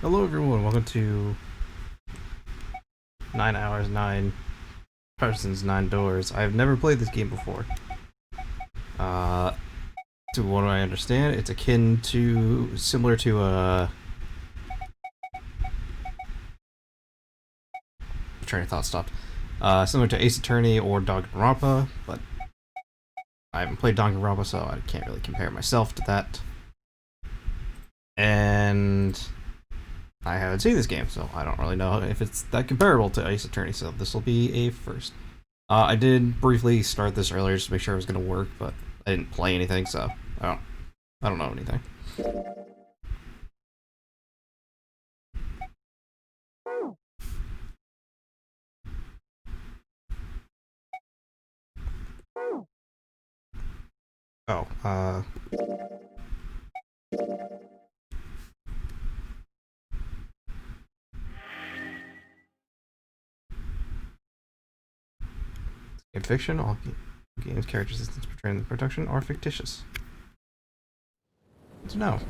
Hello everyone, welcome to 9 Hours, 9 Persons, 9 Doors. I've never played this game before. Uh, to what I understand, it's akin to, similar to, train of thought stopped. Similar to Ace Attorney or Danganronpa, but I haven't played Danganronpa, so I can't really compare myself to that. And I haven't seen this game, so I don't really know if it's that comparable to Ace Attorney, so this will be a first. I did briefly start this earlier just to make sure it was going to work, but I didn't play anything, so I don't know anything. Oh, in fiction, all games characters' existence portrayed in the production are fictitious. Good to know.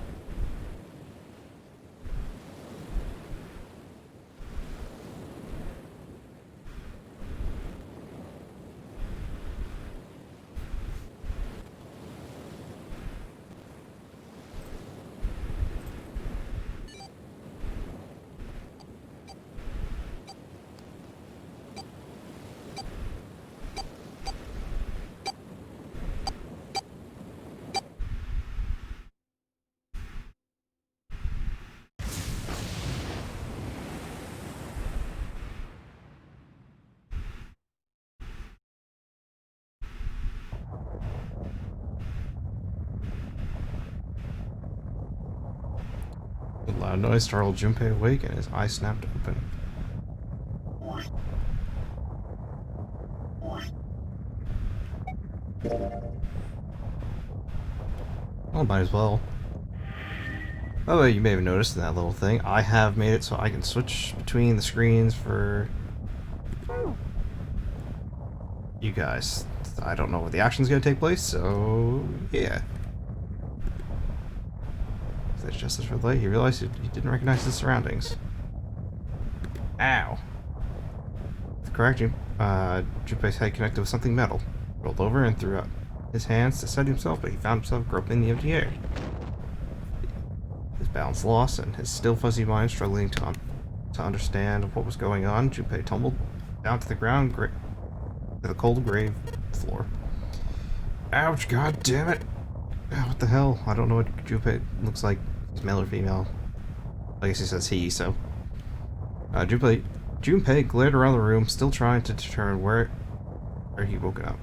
A loud noise startled Junpei awake and his eyes snapped open. Well, might as well. By the way, you may have noticed in that little thing, I have made it so I can switch between the screens for you guys. I don't know where the action's gonna take place, so yeah. That's just as for the light, he realized he didn't recognize his surroundings. Ow. With correct, Junpei's head connected with something metal. Rolled over and threw out his hands to steady himself, but he found himself groping in the empty air. His balance lost, and his still fuzzy mind struggling to understand what was going on, Junpei tumbled down to the ground, to the cold grave floor. Ouch, god damn it! What the hell? I don't know what Junpei looks like. He's male or female. I guess he says he, so. Junpei glared around the room, still trying to determine where he woke up.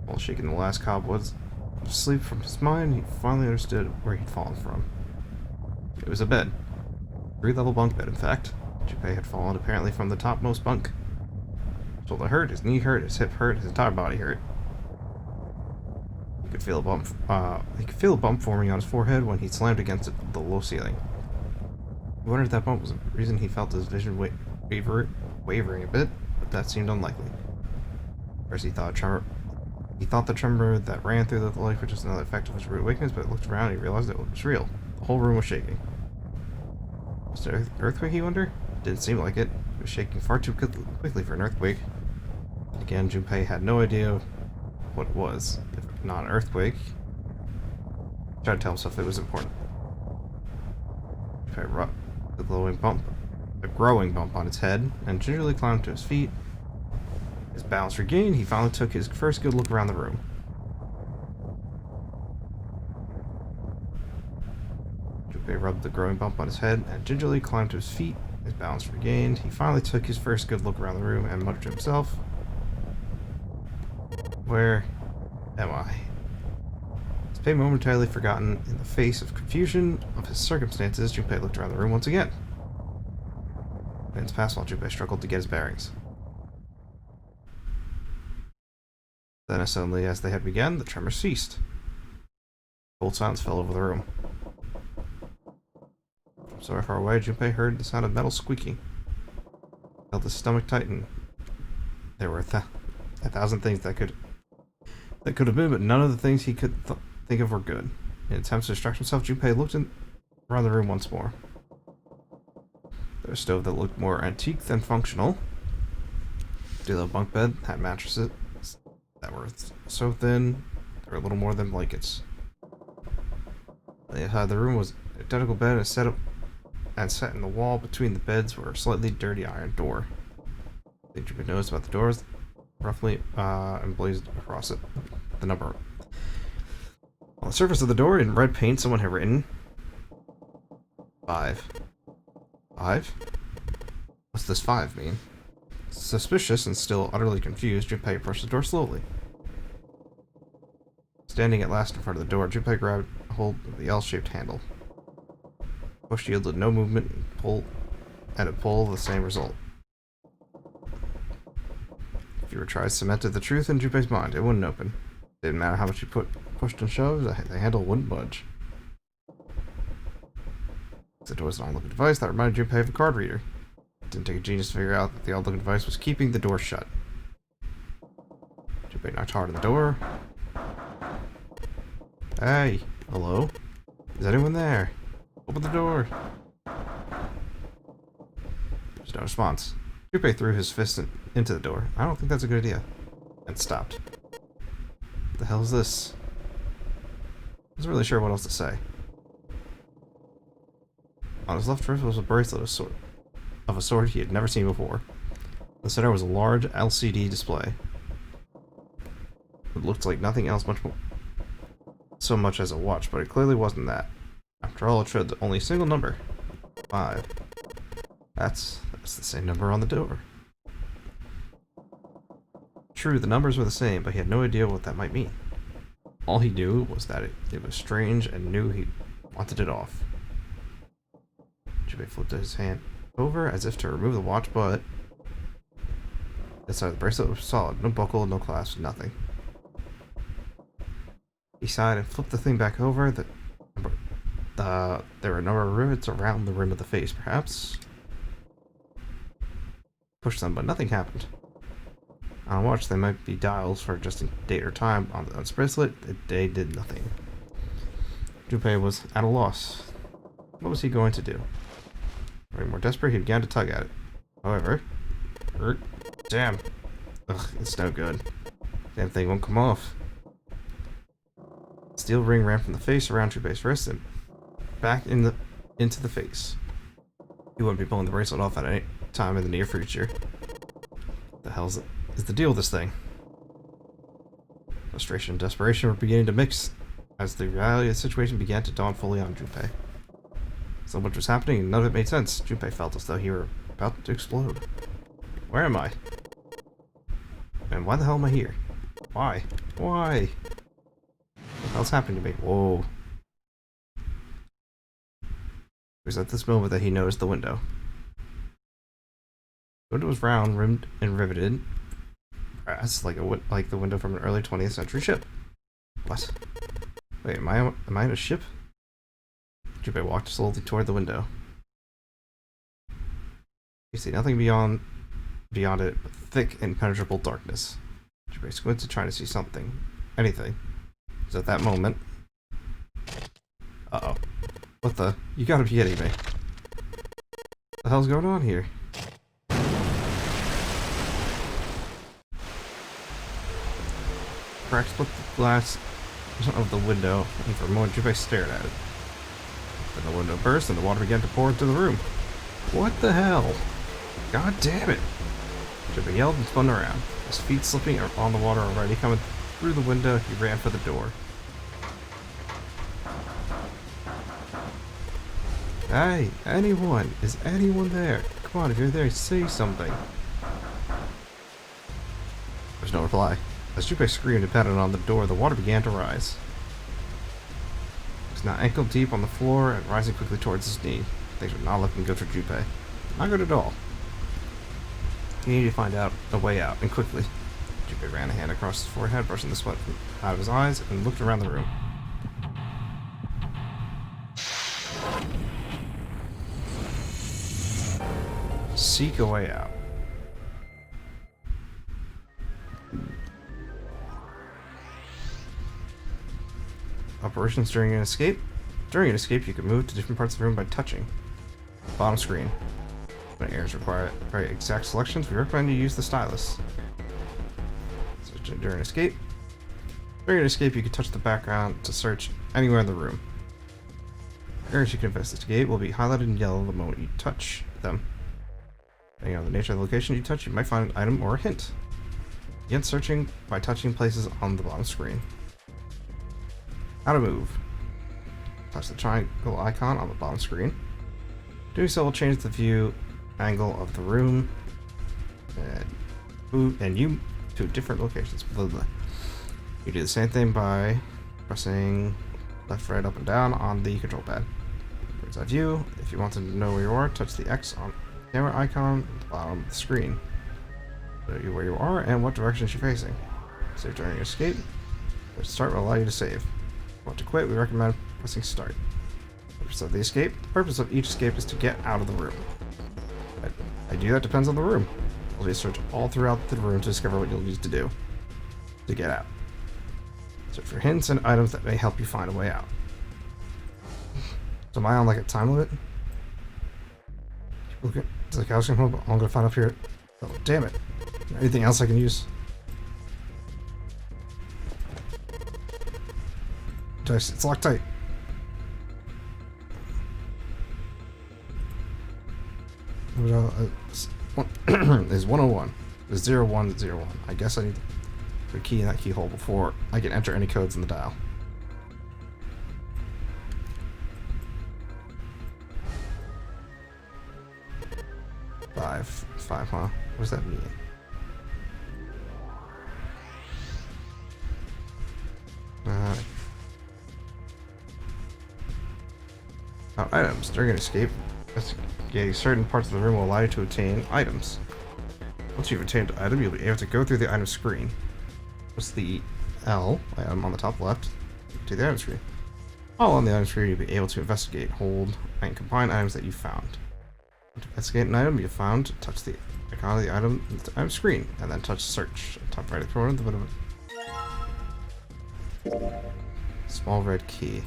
While shaking the last cobwebs of sleep from his mind, he finally understood where he'd fallen from. It was a bed. 3-level bunk bed, in fact. Junpei had fallen apparently from the topmost bunk. His shoulder hurt, his knee hurt, his hip hurt, his entire body hurt. He could feel a bump forming on his forehead when he slammed against the low ceiling. He wondered if that bump was the reason he felt his vision wavering a bit, but that seemed unlikely. First he thought the tremor that ran through the life was just another effect of his rude awakeness, but looked around and he realized it was real. The whole room was shaking. Was it an earthquake, he wondered? Didn't seem like it. It was shaking far too quickly for an earthquake. And again, Junpei had no idea what it was. If not an earthquake, he tried to tell himself it was important. Junpei rubbed the growing bump on his head, and gingerly climbed to his feet. His balance regained, he finally took his first good look around the room. Junpei rubbed the growing bump on his head and gingerly climbed to his feet. His balance regained, he finally took his first good look around the room and muttered to himself, "Where am I?" His pain momentarily forgotten in the face of confusion of his circumstances, Junpei looked around the room once again. Minutes passed while Junpei struggled to get his bearings. Then, as suddenly as they had begun, the tremor ceased. Cold silence fell over the room. From so far away, Junpei heard the sound of metal squeaking. He felt his stomach tighten. There were a thousand things that could have been, but none of the things he could think of were good. In attempts to distract himself, Junpei looked around the room once more. There was a stove that looked more antique than functional. The little bunk bed had mattresses that were so thin they were little more than blankets. The room was an identical bed and set in the wall between the beds were a slightly dirty iron door. Things you could notice about the doors, roughly emblazoned across it. The number. On the surface of the door, in red paint, someone had written 5. 5? What's this 5 mean? Suspicious and still utterly confused, Junpei approached the door slowly. Standing at last in front of the door, Junpei grabbed hold of the L-shaped handle. Push yielded no movement, and a pull the same result. If you were tried, cemented the truth in Junpei's mind, it wouldn't open. It didn't matter how much you pushed and shoved, the handle wouldn't budge. The door was an odd-looking device that reminded Junpei of a card reader. It didn't take a genius to figure out that the odd-looking device was keeping the door shut. Junpei knocked hard on the door. Hey, hello? Is anyone there? Open the door. There's no response. Junpei threw his fist into the door. I don't think that's a good idea. And stopped. What the hell is this? I wasn't really sure what else to say. On his left wrist was a bracelet of a sort he had never seen before. In the center was a large LCD display. It looked like nothing else so much as a watch, but it clearly wasn't that. After all, it showed only a single number. 5. That's the same number on the door. True, the numbers were the same, but he had no idea what that might mean. All he knew was that it was strange and knew he wanted it off. Junpei flipped his hand over as if to remove the watch, but inside the bracelet was solid. No buckle, no clasp, nothing. He sighed and flipped the thing back over. There were a number of rivets around the rim of the face, perhaps. Pushed them, but nothing happened. On a watch, they might be dials for adjusting date or time. On the bracelet, they did nothing. Junpei was at a loss. What was he going to do? Growing more desperate, he began to tug at it. However, damn. Ugh, it's no good. Damn thing won't come off. Steel ring ran from the face around Junpei's wrist and back into the face. He wouldn't be pulling the bracelet off at any time in the near future. What the hell is the deal with this thing? Frustration and desperation were beginning to mix as the reality of the situation began to dawn fully on Junpei. So much was happening and none of it made sense. Junpei felt as though he were about to explode. Where am I? And why the hell am I here? Why? Why? What the hell's happening to me? Whoa. It was at this moment that he noticed the window. The window was round, rimmed, and riveted. Brass, like the window from an early 20th century ship. What? Wait, am I in a ship? Junpei walked slowly toward the window. You see nothing beyond it but thick, impenetrable darkness. Junpei squinted, trying to see something. Anything. It was at that moment. Uh-oh. What the? You gotta be kidding me. What the hell's going on here? Cracks split the glass of the window, and for a moment Junpei stared at it. Then the window burst and the water began to pour into the room. What the hell? God damn it! Junpei yelled and spun around. His feet slipping on the water already. Coming through the window, he ran for the door. Hey, anyone? Is anyone there? Come on, if you're there, say something. There's no reply. As Junpei screamed and patted on the door, the water began to rise. It was now ankle deep on the floor and rising quickly towards his knee. Things were not looking good for Junpei. Not good at all. He needed to find out a way out, and quickly. Junpei ran a hand across his forehead, brushing the sweat out of his eyes, and looked around the room. Seek a way out. Operations during an escape? During an escape, you can move to different parts of the room by touching the bottom screen. When areas require very exact selections, we recommend you use the stylus. So during an escape, you can touch the background to search anywhere in the room. Areas you can investigate will be highlighted in yellow the moment you touch them. Depending on the nature of the location you touch, you might find an item or a hint. Begin searching by touching places on the bottom screen. How to move. Touch the triangle icon on the bottom screen. Doing so will change the view angle of the room and you to different locations. Blah, blah. You do the same thing by pressing left, right, up, and down on the control pad. Bird's eye view. If you want to know where you are, touch the X on the camera icon at the bottom of the screen. Show you where you are and what direction you're facing. Save during escape. Press start will allow you to save. If you want to quit, we recommend pressing start. Purpose of the escape. The purpose of each escape is to get out of the room. I do that depends on the room. You'll just search all throughout the room to discover what you'll need to do to get out. Search for hints and items that may help you find a way out. So am I on like a time limit? Okay, does the couch come home? I'm gonna find up here. Oh, damn it. Anything else I can use? It's locked tight. Is 101. Is 0101. I guess I need to key in that keyhole before I can enter any codes in the dial. Five, huh? What does that mean? Items. During an escape, investigating certain parts of the room will allow you to obtain items. Once you've obtained an item, you'll be able to go through the item screen. What's the L item on the top left to the item screen? While on the item screen, you'll be able to investigate, hold, and combine items that you found. To investigate an item you found, touch the icon of the item screen, and then touch search. Top right corner of the bottom. Small red key.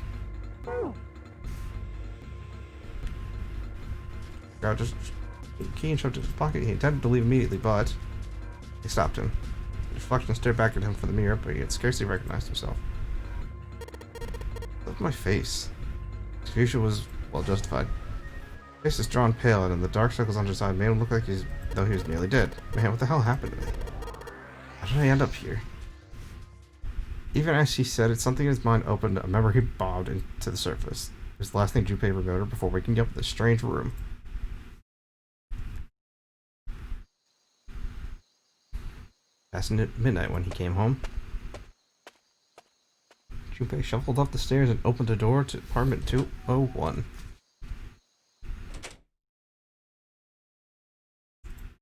God just key and shoved it in his pocket. He intended to leave immediately, but they stopped him. The reflection stared back at him from the mirror, but he had scarcely recognized himself. Look at my face. His future was well justified. His face is drawn pale, and in the dark circles under his eye made him look like though he was nearly dead. Man, what the hell happened to me? How did I end up here? Even as he said it, something in his mind opened, a memory bobbed into the surface. It was the last thing Junpei remembered before waking up in this strange room. Past midnight when he came home. Junpei shuffled up the stairs and opened the door to apartment 201.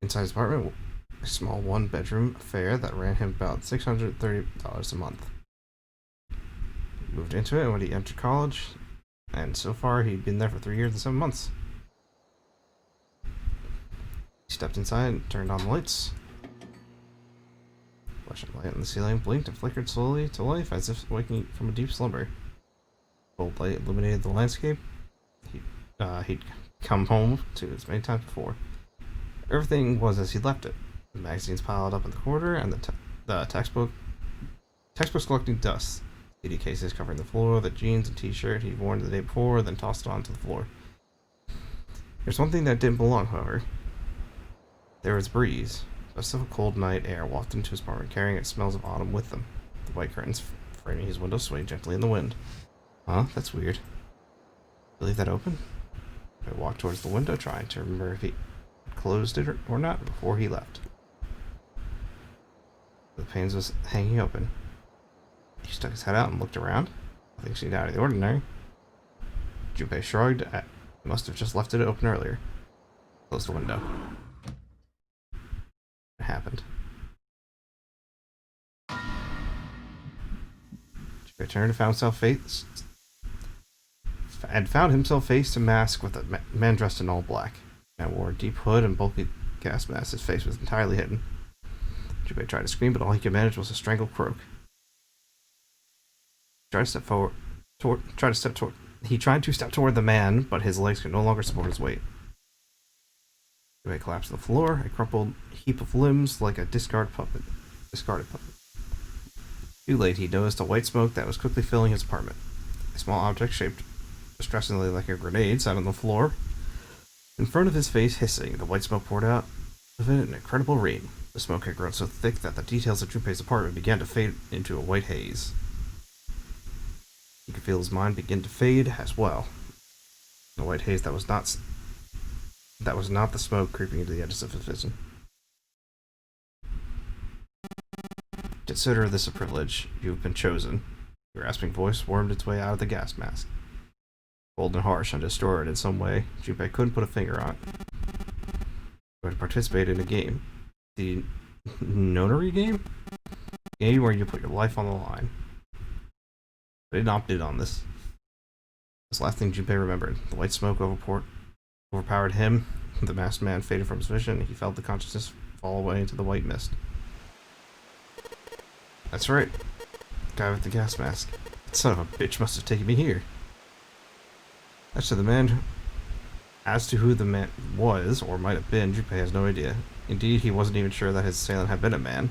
Inside his apartment, a small one-bedroom affair that ran him about $630 a month. He moved into it when he entered college, and so far he'd been there for 3 years and 7 months. He stepped inside and turned on the lights. Flashing light on the ceiling blinked and flickered slowly to life as if waking from a deep slumber. Cold light illuminated the landscape he'd come home to as many times before. Everything was as he left it. The magazines piled up in the corner, and the textbooks collecting dust. CD cases covering the floor, the jeans and t-shirt he'd worn the day before, then tossed it onto the floor. There's one thing that didn't belong, however. There was a breeze. Just of a cold night air wafted into his apartment, carrying its smells of autumn with them. The white curtains framing his window swayed gently in the wind. Huh? That's weird. Did I leave that open? I walked towards the window, trying to remember if he closed it or not before he left. The panes was hanging open. He stuck his head out and looked around. Nothing seemed out of the ordinary. Junpei shrugged. He must have just left it open earlier. Closed the window. What happened? Junpei turned and found himself face to mask with a man dressed in all black. The man wore a deep hood and bulky gas mask. His face was entirely hidden. Junpei tried to scream, but all he could manage was a strangled croak. He tried to step toward He tried to step toward the man, but his legs could no longer support his weight. He collapsed to the floor, a crumpled heap of limbs like a discarded puppet. Too late, he noticed a white smoke that was quickly filling his apartment. A small object shaped distressingly like a grenade sat on the floor. In front of his face, hissing, the white smoke poured out of it an incredible rain. The smoke had grown so thick that the details of Junpei's apartment began to fade into a white haze. He could feel his mind begin to fade as well. A white haze that was not the smoke creeping into the edges of his vision. Consider this a privilege. You have been chosen. Your rasping voice wormed its way out of the gas mask. Cold and harsh and distorted in some way, Junpei couldn't put a finger on it. You had to participate in a game. The nonary game? A game where you put your life on the line. But it opted on this. This last thing Junpei remembered. The white smoke overpowered him. The masked man faded from his vision, and he felt the consciousness fall away into the white mist. That's right. The guy with the gas mask. That son of a bitch must have taken me here. As to who the man was, or might have been, Junpei has no idea. Indeed, he wasn't even sure that his assailant had been a man.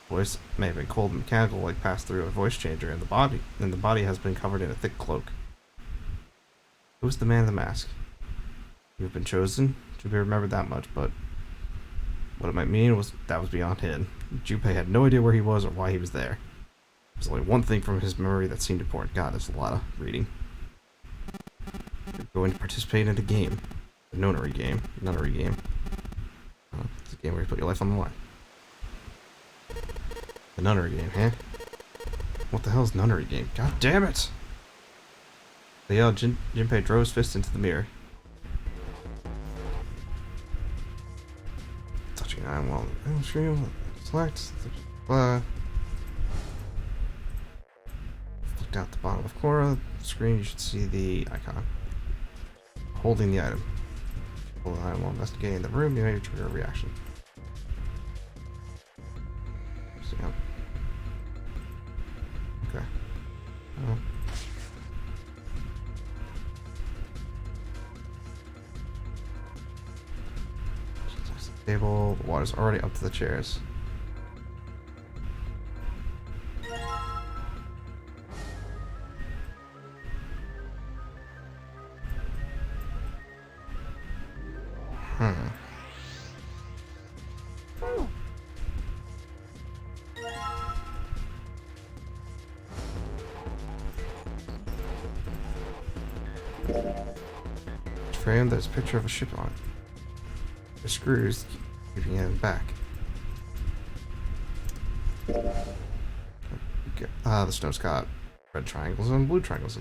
The voice may have been cold and mechanical, like passed through a voice changer, and the body has been covered in a thick cloak. Who was the man in the mask? You have been chosen? Junpei remembered that much, but what it might mean was beyond him. Junpei had no idea where he was or why he was there. There's only one thing from his memory that seemed important. God, there's a lot of reading. You're going to participate in a game. A nonary game. It's a game where you put your life on the line. The nunnery game, huh? What the hell is nunnery game? God damn it! They yelled. Junpei drove his fist into the mirror. Touching an item while screen. Select. Looked out the bottom of the corner of the screen, you should see the icon. Holding the item. Hold the item while investigating the room, you may trigger a reaction. Okay. Table, the water's already up to the chairs. Frame, there's a picture of a ship on it. The screws keeping it back. The snow's got red triangles and blue triangles.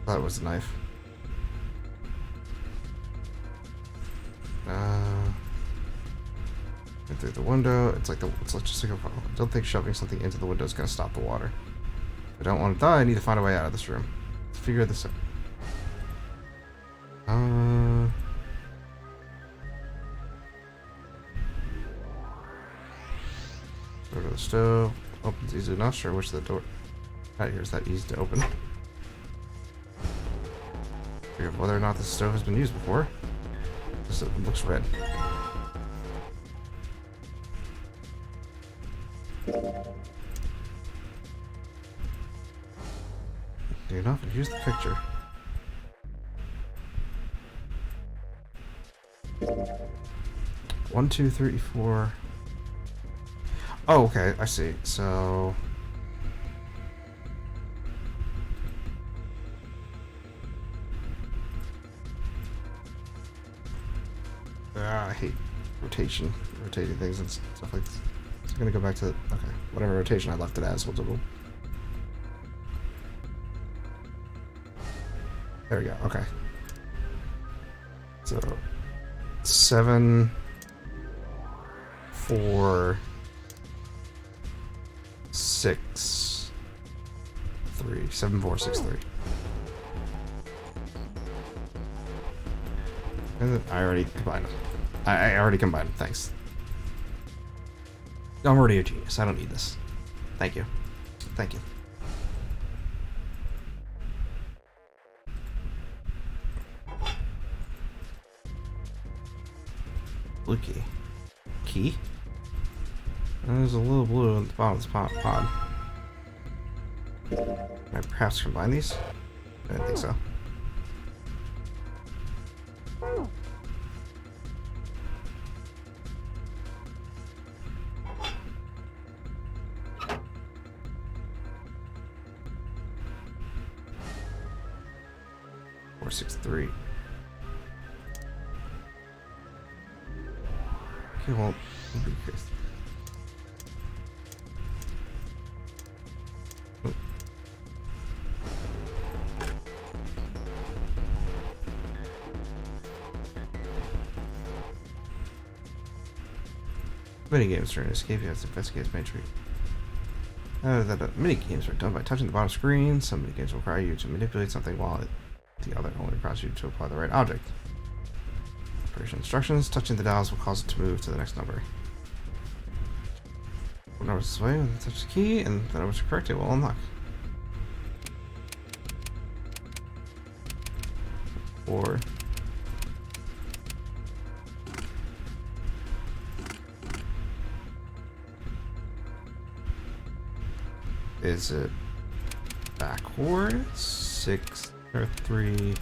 Thought it was a knife. Through the window, it's just like I don't think shoving something into the window is gonna stop the water. If I don't want to die, I need to find a way out of this room. Let's figure this out. Go to the stove. Opens easily enough. Sure, which the door. Right here's that easy to open. Figure whether or not the stove has been used before. This looks red. Enough, and here's the picture. One, two, three, four. Oh, okay, I see. So I hate rotating things and stuff like this. So I'm gonna go back to whatever rotation I left it as. We'll do. There we go, okay. So 7, 4, 6, 3. 7, 4, 6, 3. And then I already combined them. I already combined them, thanks. I'm already a genius. I don't need this. Thank you. Thank you. Blue key. Key? There's a little blue at the bottom of this pod. Can I perhaps combine these? I don't think so. Four, 6, 3. Okay, well, I'll be curious. Mini games during escape, you have to investigate this main tree. Mini games are done by touching the bottom screen. Some mini games require you to manipulate something while the other only requires you to apply the right object. Operation instructions: touching the dials will cause it to move to the next number. What number is this way? When you touch the key and the numbers are correct, it will unlock. 4. Is it backwards? 6 or 3?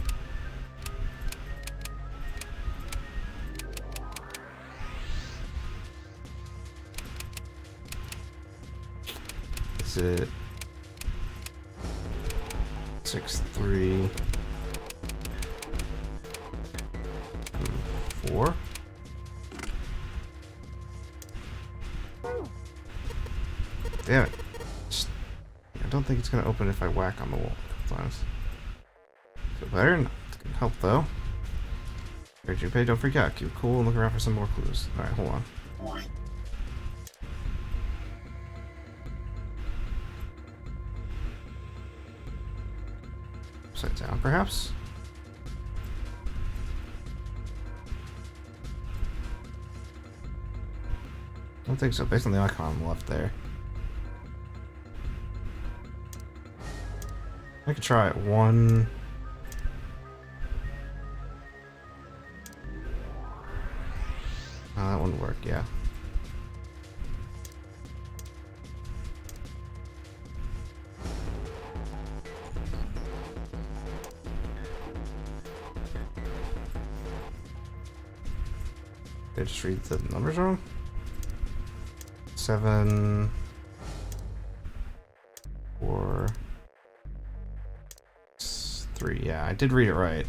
Is it 6, 3, 4? Damn it. I don't think it's going to open if I whack on the wall a couple times. Feel better? Not going to help though. Here, Junpei, don't freak out. Keep cool and look around for some more clues. Alright, hold on. Upside down, perhaps? Don't think so, based on the icon on the left there. I could try it. 1. Oh, that wouldn't work, yeah. Did I just read the numbers wrong? 7, 4, 3. Yeah, I did read it right.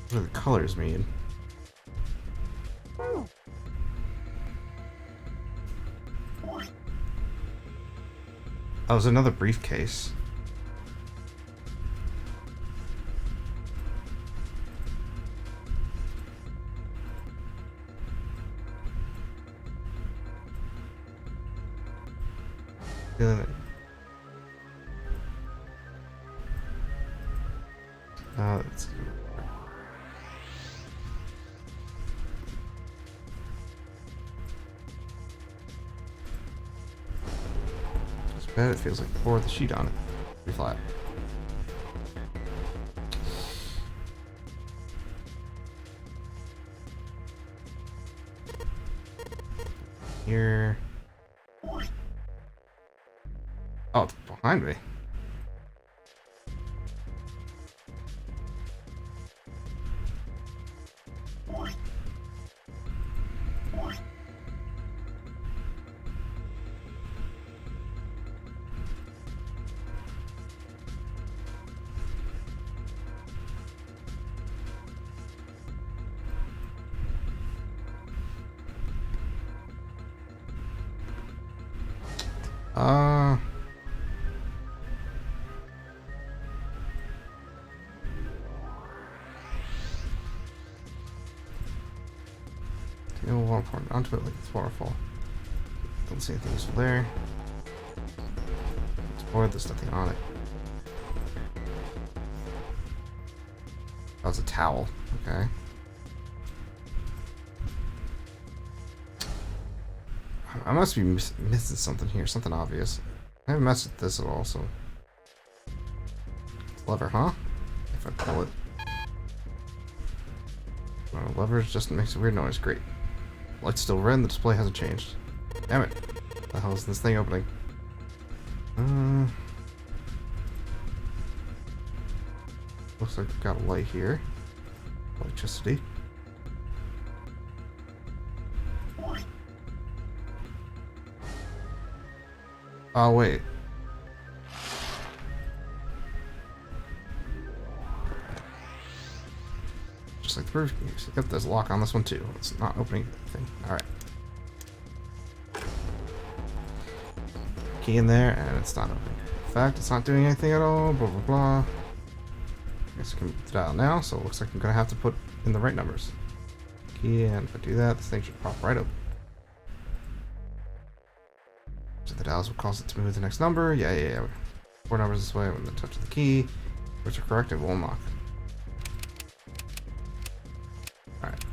What do the colors mean? Oh, it was another briefcase. Let's see. It's bad, it feels like pour the sheet on it. Be flat. Here. Oh, it's behind me. We'll walk onto it like it's waterfall. Don't see anything useful there. Explore, there's nothing on it. That was a towel. Okay. I must be missing something here. Something obvious. I haven't messed with this at all, so... Lever, huh? If I pull it. Oh, lever just makes a weird noise. Great. Light's still red and the display hasn't changed. Damn it. What the hell is this thing opening? Looks like we've got a light here. Electricity. Oh, wait. Just like the proof case. Yep, there's a lock on this one too. It's not opening anything. Alright. Key in there, and it's not opening. In fact, it's not doing anything at all. Blah, blah, blah. I guess I can dial now, so it looks like I'm going to have to put in the right numbers. Key, and if I do that, this thing should pop right open. So the dials will cause it to move to the next number. Yeah. 4 numbers this way. When the touch of the key, which are correct, it will unlock. Alright.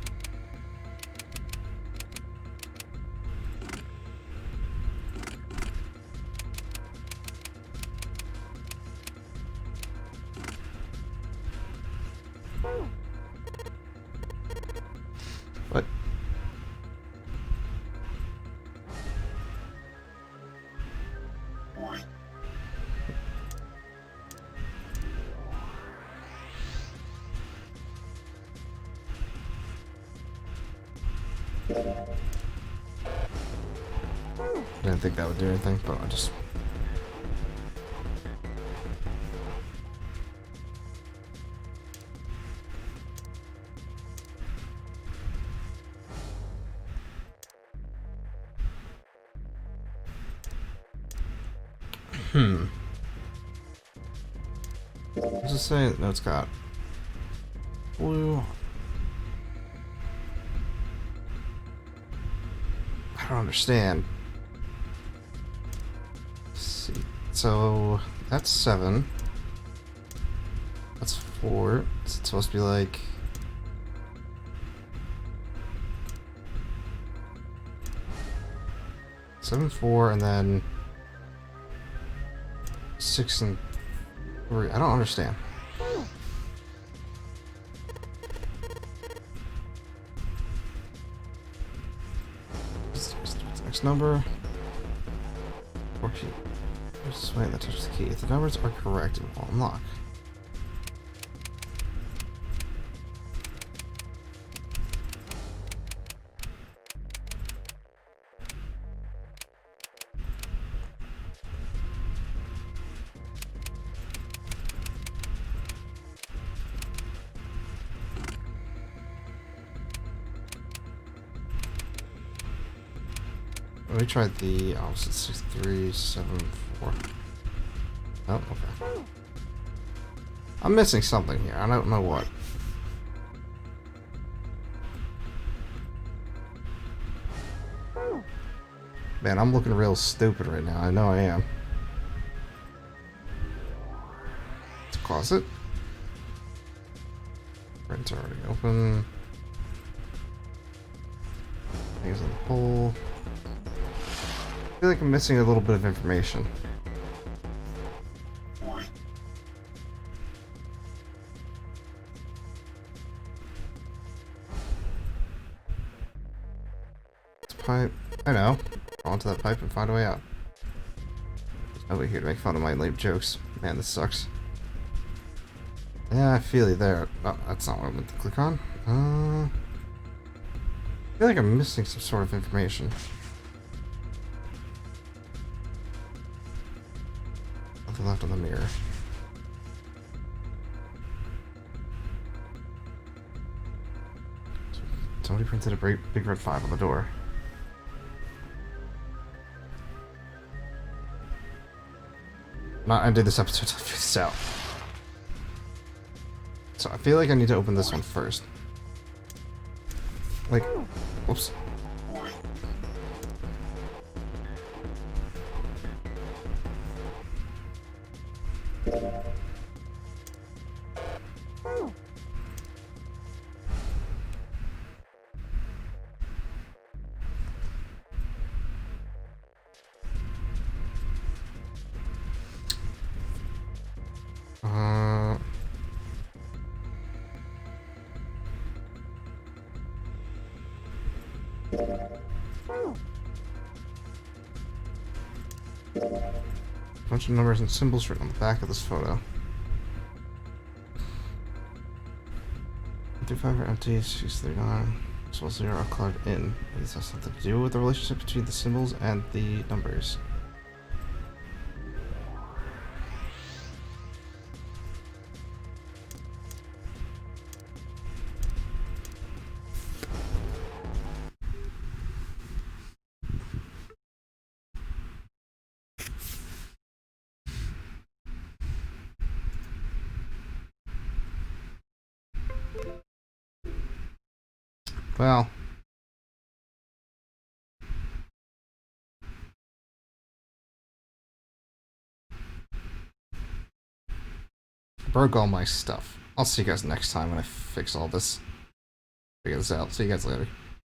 What? I didn't think that would do anything, but I just... What's it say? No, it's got blue. I don't understand. Let's see. So that's 7. That's 4. It's supposed to be like 7, 4, and then 6 and 3. I don't understand. What's the next number? Worksheet. There's this way that touches the key. If the numbers are correct, it will unlock. Let me try the opposite. 6, 3, 7, 4. Oh, okay. I'm missing something here. I don't know what. Man, I'm looking real stupid right now. I know I am. It's a closet. Print's already open. Things on the pole. I feel like I'm missing a little bit of information. It's a pipe. I know. Go onto that pipe and find a way out. There's nobody here to make fun of my lame jokes. Man, this sucks. Yeah, I feel you there. Oh, that's not what I meant to click on. I feel like I'm missing some sort of information. Nothing left on the mirror. Somebody printed a big red 5 on the door. Not ending this episode to figure this out. So I feel like I need to open this one first. Like, whoops. Uh, bunch of numbers and symbols written on the back of this photo. 135 are empty, 639. So 0 are colored in. This has something to do with the relationship between the symbols and the numbers. Well, I broke all my stuff. I'll see you guys next time when I fix all this. Figure this out. See you guys later.